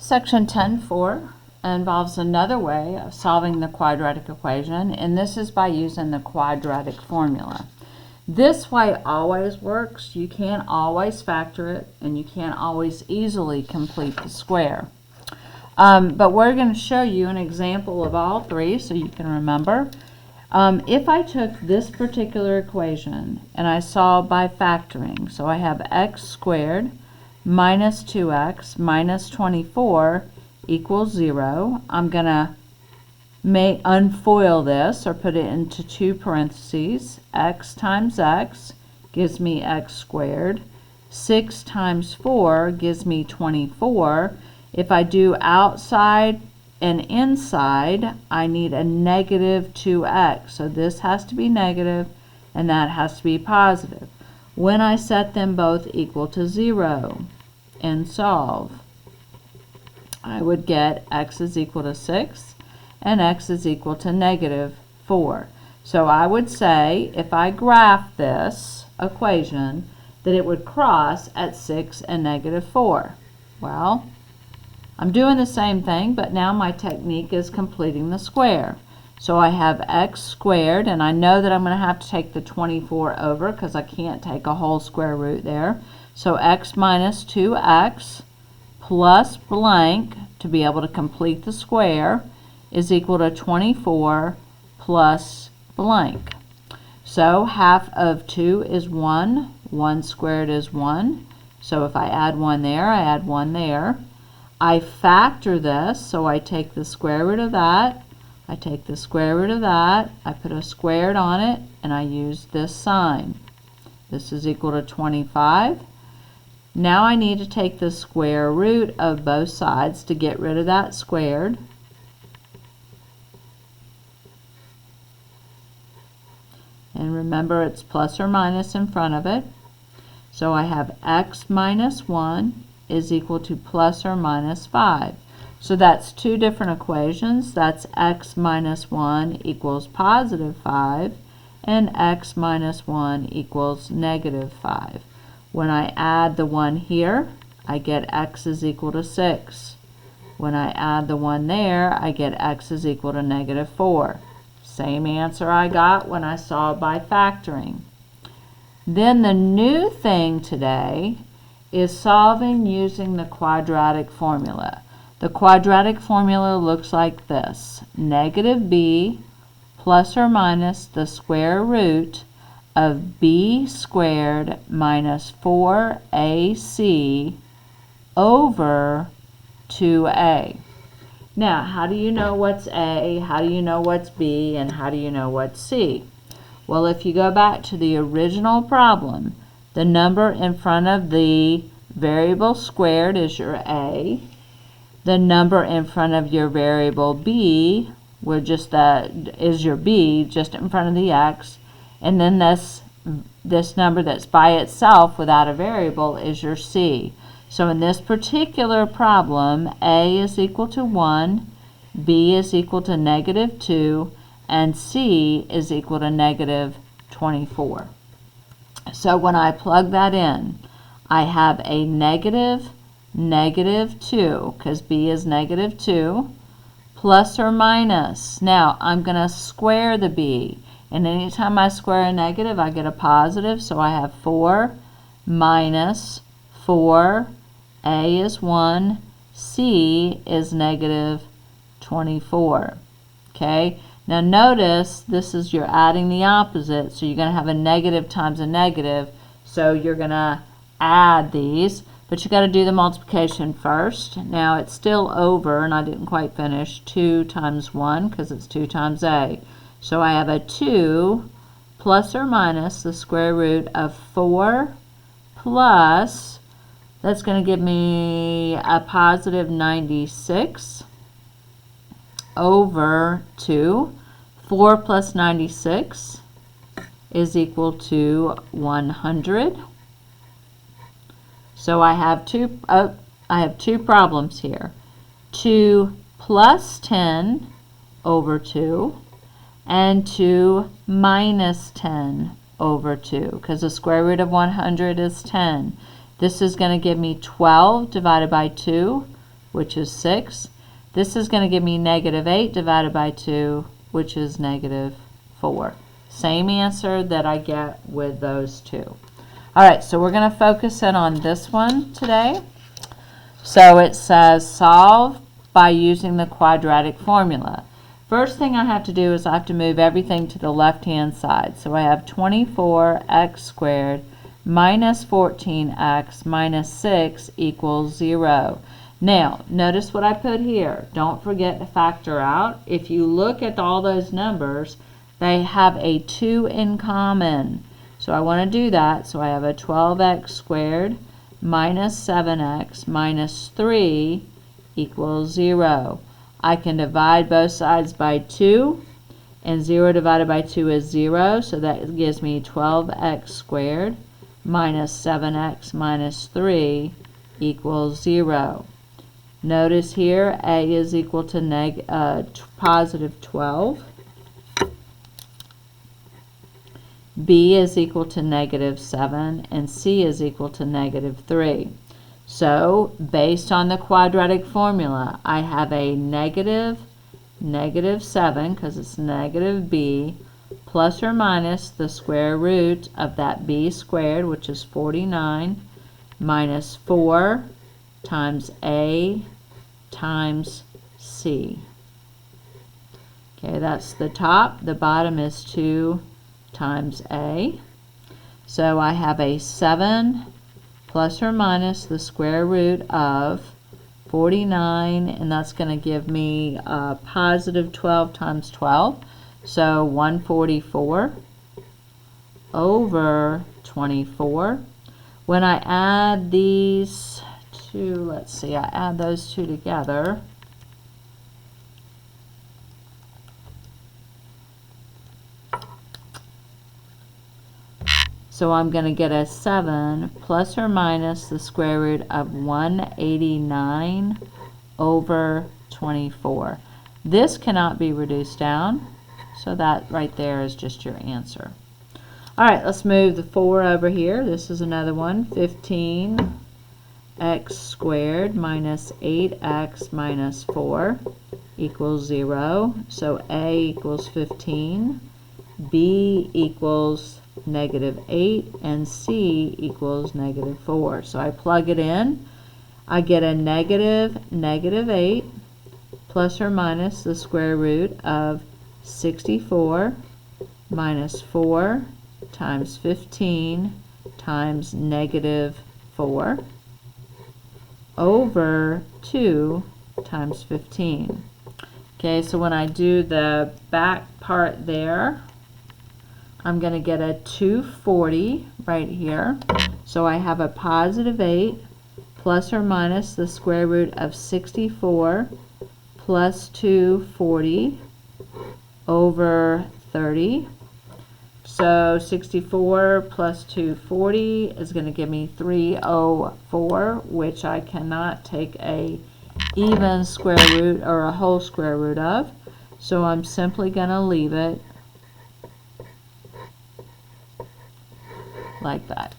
Section 10.4 involves another way of solving the quadratic equation, and this is by using the quadratic formula. This way always works. You can't always factor it, and you can't always easily complete the square. But we're going to show you an example of all three so you can remember. If I took this particular equation and I solved by factoring, so I have x squared minus 2x minus 24 equals 0. I'm going to unfoil this or put it into two parentheses. X times x gives me x squared. 6 times 4 gives me 24. If I do outside and inside, I need a negative 2x. So this has to be negative and that has to be positive. When I set them both equal to 0 and solve, I would get x is equal to 6 and x is equal to negative 4. So I would say, if I graph this equation, that it would cross at 6 and negative 4. Well, I'm doing the same thing, but now my technique is completing the square. So I have x squared, and I know that I'm going to have to take the 24 over because I can't take a whole square root there. So x minus 2x plus blank, to be able to complete the square, is equal to 24 plus blank. So half of 2 is 1. 1 squared is 1. So if I add 1 there, I add 1 there. I factor this, so I take the square root of that, I take the square root of that, I put a squared on it, and I use this sign. This is equal to 25. Now I need to take the square root of both sides to get rid of that squared. And remember, it's plus or minus in front of it. So I have x minus 1 is equal to plus or minus 5. So that's two different equations. That's x minus 1 equals positive 5 and x minus 1 equals negative 5. When I add the 1 here, I get x is equal to 6. When I add the 1 there, I get x is equal to negative 4. Same answer I got when I solved by factoring. Then the new thing today is solving using the quadratic formula. The quadratic formula looks like this. Negative b plus or minus the square root of b squared minus 4ac over 2a. Now, how do you know what's a, how do you know what's b, and how do you know what's c? Well, if you go back to the original problem, the number in front of the variable squared is your a. The number in front of your variable b, where just that is your b, just in front of the x. And then this number that's by itself without a variable is your c. So in this particular problem, a is equal to 1, b is equal to negative 2, and c is equal to negative 24. So when I plug that in, I have a negative 2, because b is negative 2, plus or minus. Now, I'm going to square the b. And anytime I square a negative, I get a positive. So I have 4 minus 4. A is 1. C is negative 24. Okay? Now notice this is, you're adding the opposite. So you're going to have a negative times a negative. So you're going to add these. But you got to do the multiplication first. Now it's still over, and I didn't quite finish, 2 times 1 because it's 2 times a. So I have a 2 plus or minus the square root of 4 plus, that's going to give me a positive 96 over 2. 4 plus 96 is equal to 100. So I have two problems here. 2 plus 10 over 2 and 2 minus 10 over 2, because the square root of 100 is 10. This is going to give me 12 divided by 2, which is 6. This is going to give me negative 8 divided by 2, which is negative 4. Same answer that I get with those two. All right, so we're going to focus in on this one today. So it says solve by using the quadratic formula. First thing I have to do is I have to move everything to the left-hand side. So I have 24x squared minus 14x minus 6 equals 0. Now, notice what I put here. Don't forget to factor out. If you look at all those numbers, they have a 2 in common. So I want to do that. So I have a 12x squared minus 7x minus 3 equals 0. I can divide both sides by 2, and 0 divided by 2 is 0, so that gives me 12x squared minus 7x minus 3 equals 0. Notice here a is equal to positive 12. B is equal to negative 7, and C is equal to negative 3. So, based on the quadratic formula, I have a negative 7, because it's negative b, plus or minus the square root of that b squared, which is 49, minus 4 times a times c. Okay, that's the top. The bottom is 2 times a. So I have a 7 plus or minus the square root of 49, and that's going to give me positive 12 times 12. So 144 over 24. When I add these two, let's see, I add those two together. So I'm going to get a 7 plus or minus the square root of 189 over 24. This cannot be reduced down, so that right there is just your answer. All right, let's move the 4 over here. This is another one. 15x squared minus 8x minus 4 equals 0. So A equals 15, B equals negative 8, and C equals negative 4. So I plug it in. I get a negative 8 plus or minus the square root of 64 minus 4 times 15 times negative 4 over 2 times 15. Okay, so when I do the back part there, I'm going to get a 240 right here. So I have a positive 8 plus or minus the square root of 64 plus 240 over 30. So 64 plus 240 is going to give me 304, which I cannot take a even square root or a whole square root of. So I'm simply going to leave it like that.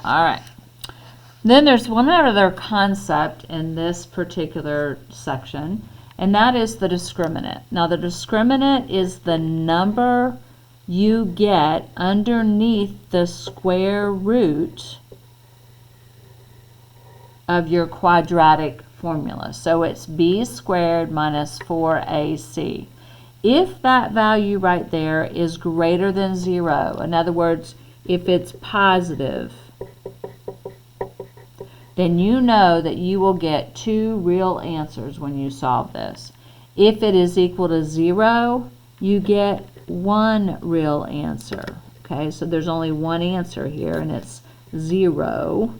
All right. Then there's one other concept in this particular section, and that is the discriminant. Now the discriminant is the number you get underneath the square root of your quadratic formula. So it's b squared minus 4ac. If that value right there is greater than 0, in other words, if it's positive, then you know that you will get 2 real answers when you solve this. If it is equal to 0, you get 1 real answer. Okay, so there's only one answer here, and it's 0.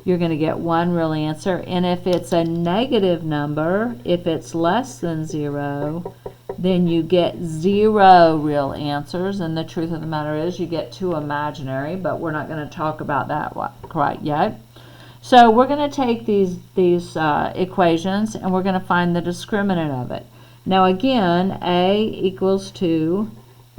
You're going to get 1 real answer. And if it's a negative number, if it's less than 0, then you get 0 real answers. And the truth of the matter is you get 2 imaginary, but we're not going to talk about that quite yet. So we're going to take these equations, and we're going to find the discriminant of it. Now again, A equals 2,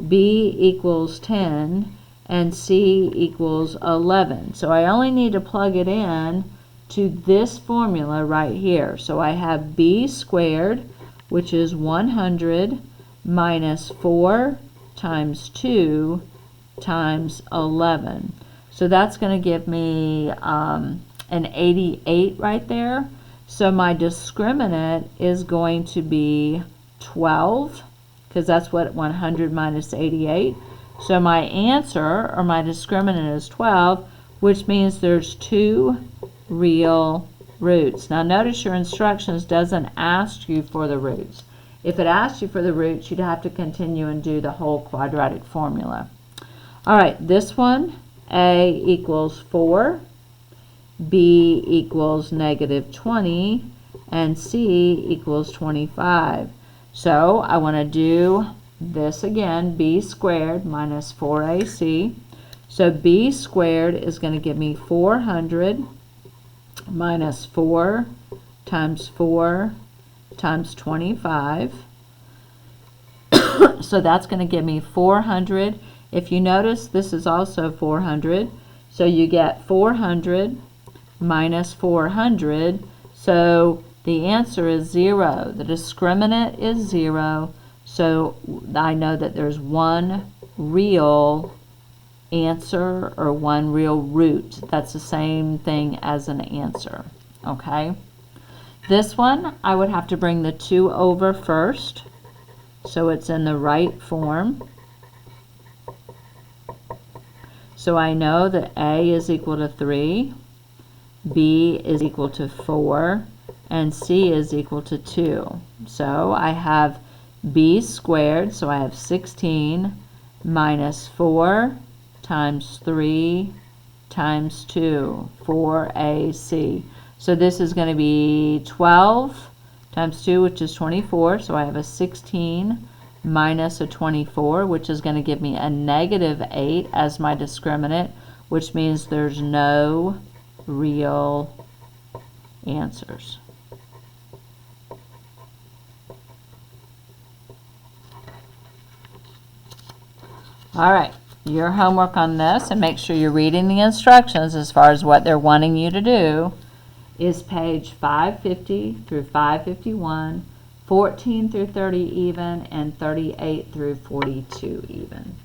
B equals 10, and C equals 11. So I only need to plug it in to this formula right here. So I have B squared, which is 100 minus 4 times 2 times 11. So that's going to give me an 88 right there. So my discriminant is going to be 12, because that's what 100 minus 88. So my answer, or my discriminant, is 12, which means there's 2 real roots. Now notice your instructions doesn't ask you for the roots. If it asked you for the roots, you'd have to continue and do the whole quadratic formula. All right, this one, A equals 4, B equals negative 20, and C equals 25. So I want to do this again, B squared minus 4AC. So B squared is going to give me 400 minus 4 times 4 times 25. So that's going to give me 400. If you notice, this is also 400. So you get 400 minus 400. So the answer is 0. The discriminant is 0. So I know that there's one real answer, or one real root. That's the same thing as an answer. Okay? This one, I would have to bring the 2 over first, so it's in the right form. So I know that A is equal to 3, B is equal to 4, and C is equal to 2. So I have B squared, so I have 16 minus 4 times 3 times 2, 4AC. So this is going to be 12 times 2, which is 24. So I have a 16 minus a 24, which is going to give me a negative 8 as my discriminant, which means there's no real answers. All right, your homework on this, and make sure you're reading the instructions as far as what they're wanting you to do, is page 550 through 551, 14 through 30 even, and 38 through 42 even.